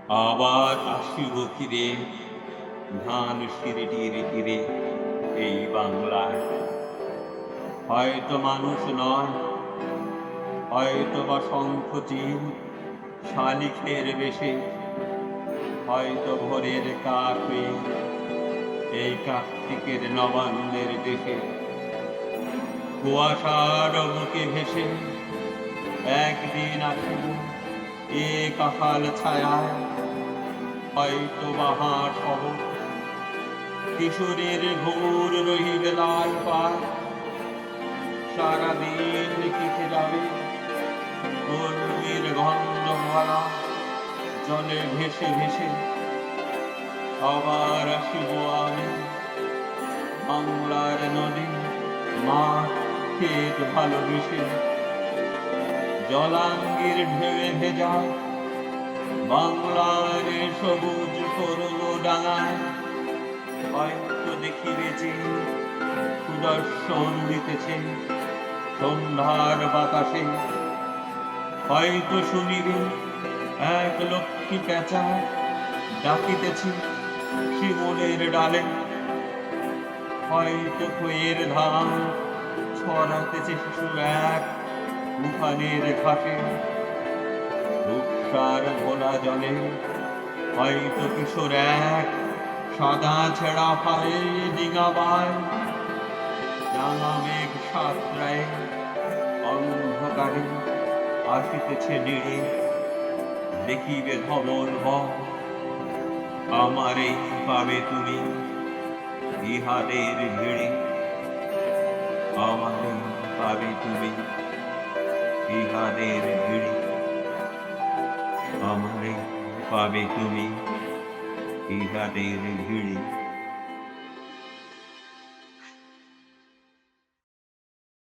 আবার আসিব ফিরে ধান সিঁড়িটির তীরে এই বাংলায়। হয়তো মানুষ নয়, হয়তো বা শঙ্খচিল শালিখের বেশে, হয়তো ভোরের কাক হয়ে এই কার্তিকের নবান্নের দেশে। কুয়াশার বুকে ভেসে একদিন আসিব এ কাহাল ছায়ায়, হয়তো বা হাঁস হব কিশোরের ঘোর রহিবে লাল পায়। সারাদিন কেটে যাবে কর্মীর গন্ধ ভরা জলে ভেসে ভেসে। আবার আসিব আমি বাংলার নদী মাঠ ক্ষেত ভালোবেসে। জলাঙ্গির ঢেউয়ে ভেজা বাংলার সবুজ করল ডাঙায়, হয়তো দেখিবে যে সুদর্শন দিতেছে সন্ধ্যার বাতাসে। হয়তো শুনিবে এক লক্ষ্মী পেঁচা ডাকিতেছে শিমুলের ডালে। হয়তো খইয়ের ধান ছড়াতেছে শিশু এক উঠানের ঘাটে। রূপসার ভোলা জলে হয়তো কিশোর এক সাদা ছেঁড়া ফালে ডিঙাবায়। রাঙা মেঘ সাঁতরায় অন্ধকারে আসিতেছে নিড়ে, দেখিবে ধবল বন। আমারে পাবে তুমি ইহাদের ভিড়ে, আমারে পাবে তুমি ইহাদের ভিড়ে, আমারে পাবে তুমি ইহাদের ভিড়ে।